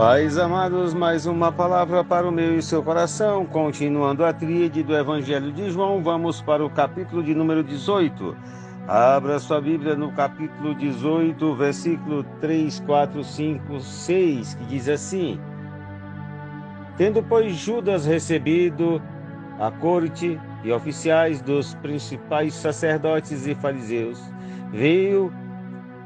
Pais amados, mais uma palavra para o meu e seu coração. Continuando a tríade do Evangelho de João, vamos para o capítulo de número 18. Abra sua Bíblia no capítulo 18, versículo 3, 4, 5, 6, que diz assim: Tendo, pois, Judas recebido a corte e oficiais dos principais sacerdotes e fariseus, veio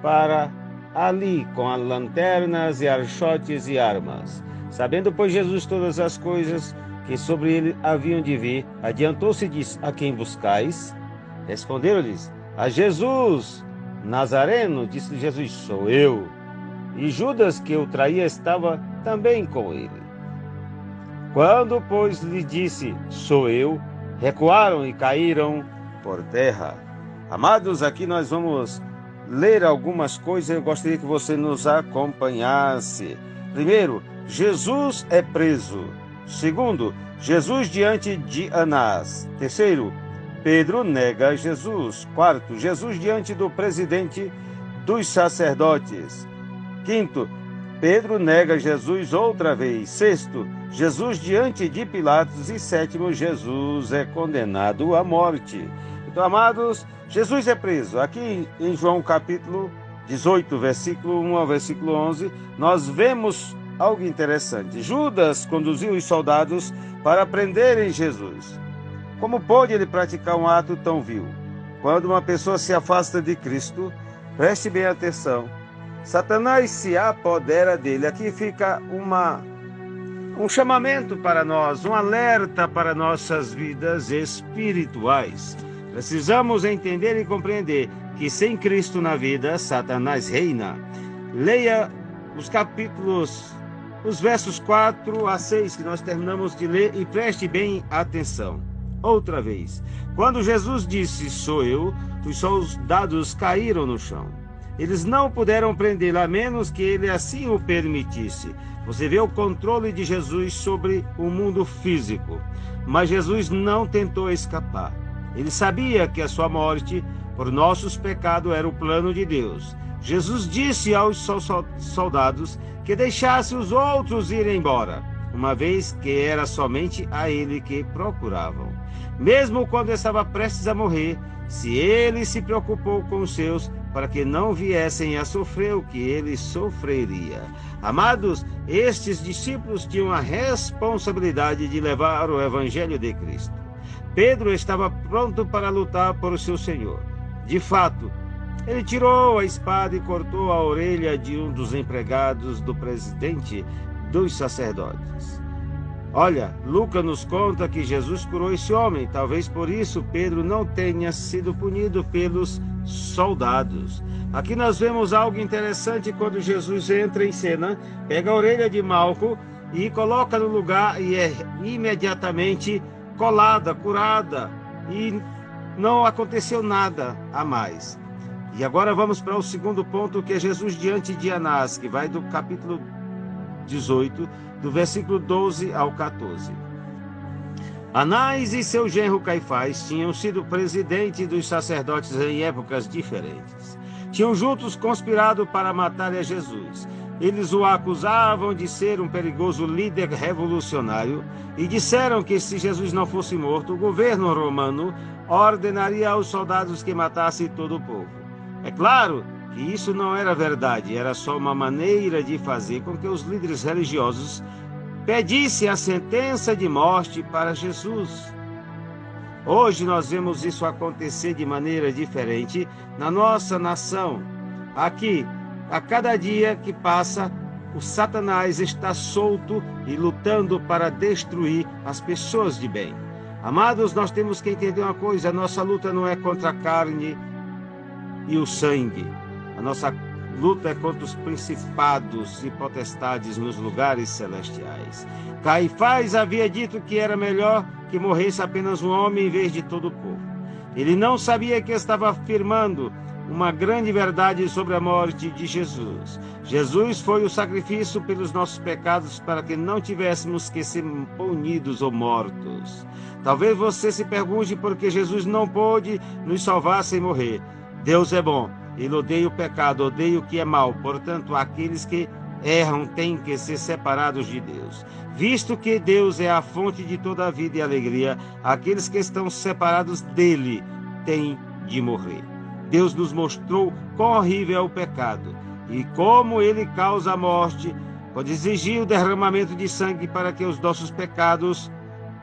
para ali com as lanternas e archotes e armas. Sabendo, pois, Jesus todas as coisas que sobre ele haviam de vir, adiantou-se e disse: A quem buscais? Responderam-lhes: A Jesus Nazareno. Disse Jesus: Sou eu. E Judas, que o traía, estava também com ele. Quando, pois, lhe disse: Sou eu, recuaram e caíram por terra. Amados, aqui nós vamos ler algumas coisas. Eu gostaria que você nos acompanhasse. Primeiro, Jesus é preso. Segundo, Jesus diante de Anás. Terceiro, Pedro nega Jesus. Quarto, Jesus diante do presidente dos sacerdotes. Quinto, Pedro nega Jesus outra vez. Sexto, Jesus diante de Pilatos. E sétimo, Jesus é condenado à morte. Então, amados, Jesus é preso. Aqui em João capítulo 18, versículo 1 ao versículo 11, nós vemos algo interessante. Judas conduziu os soldados para prenderem Jesus. Como pôde ele praticar um ato tão vil? Quando uma pessoa se afasta de Cristo, preste bem atenção, Satanás se apodera dele. Aqui fica um chamamento para nós, um alerta para nossas vidas espirituais. Precisamos entender e compreender que sem Cristo na vida, Satanás reina. Leia os capítulos, os versos 4 a 6 que nós terminamos de ler e preste bem atenção. Outra vez, quando Jesus disse: Sou eu, os soldados caíram no chão. Eles não puderam prendê-lo a menos que ele assim o permitisse. Você vê o controle de Jesus sobre o mundo físico. Mas Jesus não tentou escapar. Ele sabia que a sua morte por nossos pecados era o plano de Deus. Jesus disse aos soldados que deixasse os outros ir embora, uma vez que era somente a ele que procuravam. Mesmo quando estava prestes a morrer, se ele se preocupou com os seus, para que não viessem a sofrer o que ele sofreria. Amados, estes discípulos tinham a responsabilidade de levar o Evangelho de Cristo. Pedro estava pronto para lutar por o seu Senhor. De fato, ele tirou a espada e cortou a orelha de um dos empregados do presidente dos sacerdotes. Olha, Lucas nos conta que Jesus curou esse homem. Talvez por isso Pedro não tenha sido punido pelos soldados. Aqui nós vemos algo interessante quando Jesus entra em cena, pega a orelha de Malco e coloca no lugar e é imediatamente curada, e não aconteceu nada a mais. E agora vamos para o segundo ponto, que é Jesus diante de Anás, que vai do capítulo 18, do versículo 12 ao 14. Anás e seu genro Caifás tinham sido presidente dos sacerdotes em épocas diferentes. Tinham juntos conspirado para matar a Jesus. Eles o acusavam de ser um perigoso líder revolucionário e disseram que se Jesus não fosse morto, o governo romano ordenaria aos soldados que matassem todo o povo. É claro que isso não era verdade, era só uma maneira de fazer com que os líderes religiosos pedissem a sentença de morte para Jesus. Hoje nós vemos isso acontecer de maneira diferente na nossa nação. Aqui, a cada dia que passa, o Satanás está solto e lutando para destruir as pessoas de bem. Amados, nós temos que entender uma coisa: a nossa luta não é contra a carne e o sangue. A nossa luta é contra os principados e potestades nos lugares celestiais. Caifás havia dito que era melhor que morresse apenas um homem em vez de todo o povo. Ele não sabia que estava afirmando uma grande verdade sobre a morte de Jesus. Jesus foi o sacrifício pelos nossos pecados para que não tivéssemos que ser punidos ou mortos. Talvez você se pergunte por que Jesus não pôde nos salvar sem morrer. Deus é bom. Ele odeia o pecado, odeia o que é mal. Portanto, aqueles que erram têm que ser separados de Deus. Visto que Deus é a fonte de toda a vida e alegria, aqueles que estão separados dele têm de morrer. Deus nos mostrou quão horrível é o pecado e como ele causa a morte, quando exigiu o derramamento de sangue para que os nossos pecados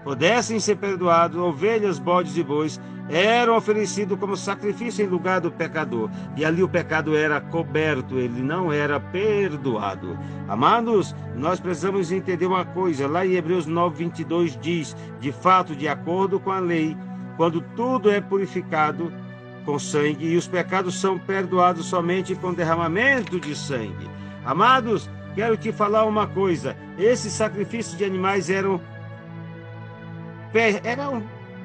pudessem ser perdoados. Ovelhas, bodes e bois eram oferecidos como sacrifício em lugar do pecador, e ali o pecado era coberto, ele não era perdoado. Amados, nós precisamos entender uma coisa, lá em Hebreus 9:22 diz: de fato, de acordo com a lei, quando tudo é purificado com sangue, e os pecados são perdoados somente com derramamento de sangue. Amados, quero te falar uma coisa, esses sacrifícios de animais eram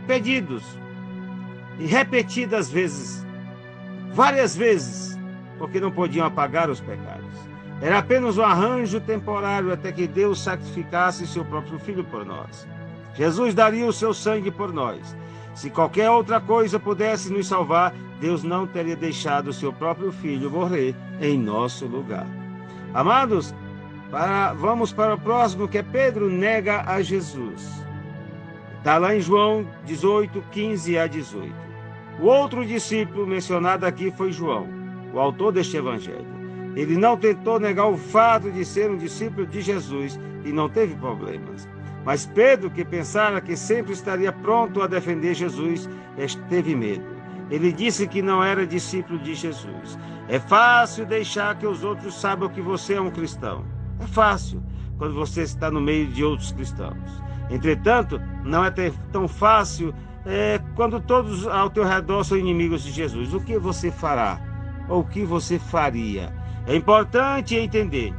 pedidos e repetidas vezes, várias vezes, porque não podiam apagar os pecados. Era apenas um arranjo temporário até que Deus sacrificasse seu próprio Filho por nós. Jesus daria o seu sangue por nós. Se qualquer outra coisa pudesse nos salvar, Deus não teria deixado o seu próprio Filho morrer em nosso lugar. Amados, vamos para o próximo, que é Pedro nega a Jesus. Está lá em João 18, 15 a 18. O outro discípulo mencionado aqui foi João, o autor deste evangelho. Ele não tentou negar o fato de ser um discípulo de Jesus e não teve problemas. Mas Pedro, que pensara que sempre estaria pronto a defender Jesus, teve medo. Ele disse que não era discípulo de Jesus. É fácil deixar que os outros saibam que você é um cristão. É fácil quando você está no meio de outros cristãos. Entretanto, não é tão fácil quando todos ao teu redor são inimigos de Jesus. O que você fará? Ou o que você faria? É importante entender.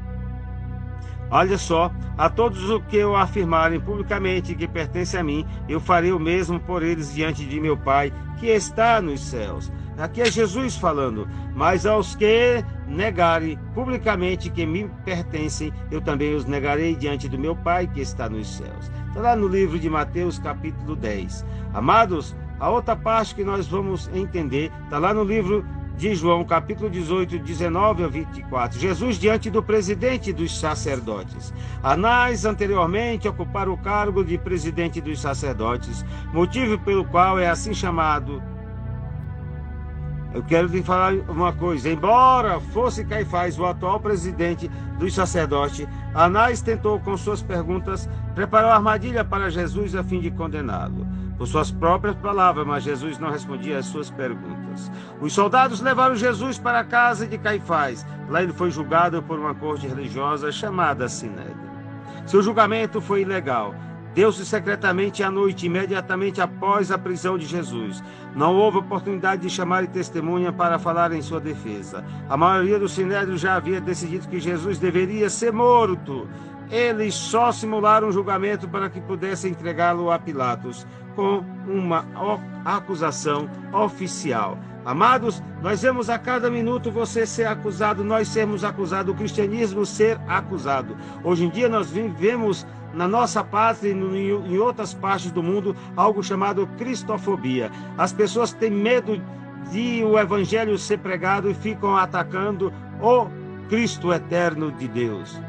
Olha só, a todos o que eu afirmarem publicamente que pertence a mim, eu farei o mesmo por eles diante de meu Pai, que está nos céus. Aqui é Jesus falando. Mas aos que negarem publicamente que me pertencem, eu também os negarei diante do meu Pai, que está nos céus. Está lá no livro de Mateus, capítulo 10. Amados, a outra parte que nós vamos entender, está lá no livro de João, capítulo 18, 19 a 24. Jesus diante do presidente dos sacerdotes. Anás anteriormente ocupara o cargo de presidente dos sacerdotes, motivo pelo qual é assim chamado. Eu quero te falar uma coisa. Embora fosse Caifás o atual presidente dos sacerdotes, Anás tentou com suas perguntas preparar uma armadilha para Jesus a fim de condená-lo. Por suas próprias palavras, mas Jesus não respondia às suas perguntas. Os soldados levaram Jesus para a casa de Caifás. Lá ele foi julgado por uma corte religiosa chamada Sinédrio. Seu julgamento foi ilegal. Deu-se secretamente à noite, imediatamente após a prisão de Jesus. Não houve oportunidade de chamar testemunha para falar em sua defesa. A maioria do Sinédrio já havia decidido que Jesus deveria ser morto. Eles só simularam um julgamento para que pudessem entregá-lo a Pilatos com uma acusação oficial. Amados, nós vemos a cada minuto você ser acusado, nós sermos acusados, o cristianismo ser acusado. Hoje em dia nós vivemos na nossa pátria e em outras partes do mundo algo chamado cristofobia. As pessoas têm medo de o evangelho ser pregado e ficam atacando o Cristo eterno de Deus.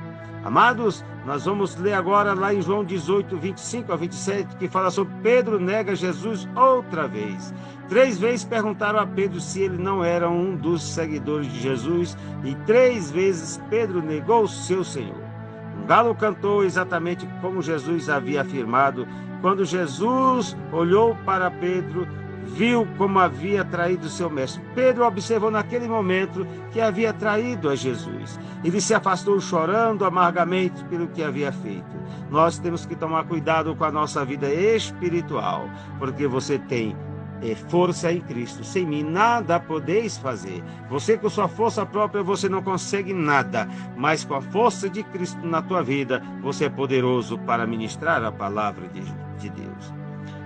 Amados, nós vamos ler agora lá em João 18, 25 a 27, que fala sobre Pedro nega Jesus outra vez. 3 vezes perguntaram a Pedro se ele não era um dos seguidores de Jesus, e 3 vezes Pedro negou seu Senhor. Um galo cantou exatamente como Jesus havia afirmado. Quando Jesus olhou para Pedro, viu como havia traído seu mestre. Pedro observou naquele momento que havia traído a Jesus. Ele se afastou chorando amargamente pelo que havia feito. Nós temos que tomar cuidado com a nossa vida espiritual, porque você tem força em Cristo. Sem mim nada podeis fazer. Você com sua força própria você não consegue nada, mas com a força de Cristo na tua vida você é poderoso para ministrar a palavra de Deus.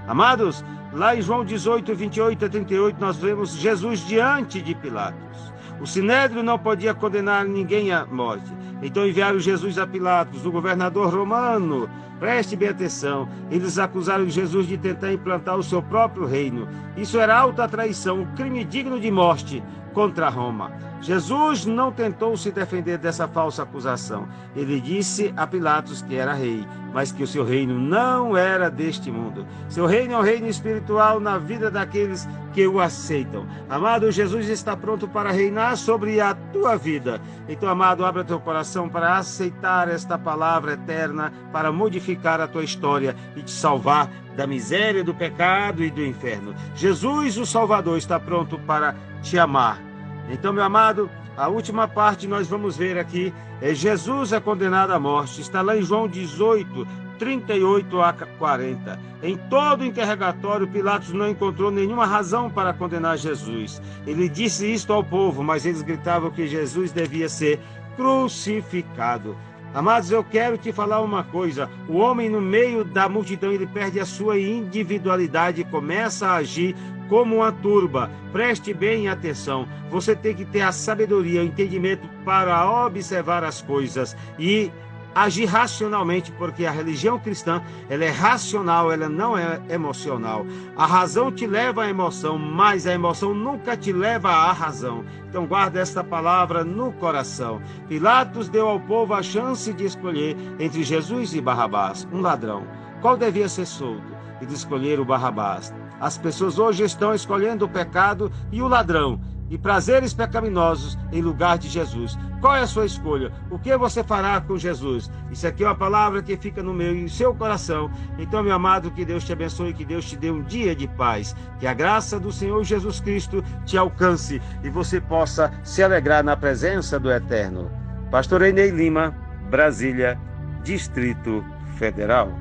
Amados, lá em João 18, 28 a 38, nós vemos Jesus diante de Pilatos. O Sinédrio não podia condenar ninguém à morte. Então enviaram Jesus a Pilatos, o governador romano. Preste bem atenção, eles acusaram Jesus de tentar implantar o seu próprio reino. Isso era alta traição, um crime digno de morte contra Roma. Jesus não tentou se defender dessa falsa acusação. Ele disse a Pilatos que era rei, mas que o seu reino não era deste mundo. Seu reino é um reino espiritual na vida daqueles que o aceitam. Amado, Jesus está pronto para reinar sobre a tua vida. Então, amado, abra teu coração para aceitar esta palavra eterna, para modificar a tua história e te salvar da miséria, do pecado e do inferno. Jesus, o Salvador, está pronto para te amar. Então, meu amado, a última parte nós vamos ver aqui, Jesus é condenado à morte. Está lá em João 18, 38 a 40. Em todo o interrogatório, Pilatos não encontrou nenhuma razão para condenar Jesus. Ele disse isto ao povo, mas eles gritavam que Jesus devia ser crucificado. Amados, eu quero te falar uma coisa. O homem no meio da multidão, ele perde a sua individualidade e começa a agir como uma turba. Preste bem atenção. Você tem que ter a sabedoria, o entendimento para observar as coisas e agir racionalmente, porque a religião cristã, ela é racional, ela não é emocional. A razão te leva à emoção, mas a emoção nunca te leva à razão. Então guarda esta palavra no coração. Pilatos deu ao povo a chance de escolher entre Jesus e Barrabás, um ladrão. Qual devia ser solto? Eles escolheram Barrabás. As pessoas hoje estão escolhendo o pecado e o ladrão, e prazeres pecaminosos em lugar de Jesus. Qual é a sua escolha? O que você fará com Jesus? Isso aqui é uma palavra que fica no meu e no seu coração. Então, meu amado, que Deus te abençoe, que Deus te dê um dia de paz. Que a graça do Senhor Jesus Cristo te alcance e você possa se alegrar na presença do Eterno. Pastor Enei Lima, Brasília, Distrito Federal.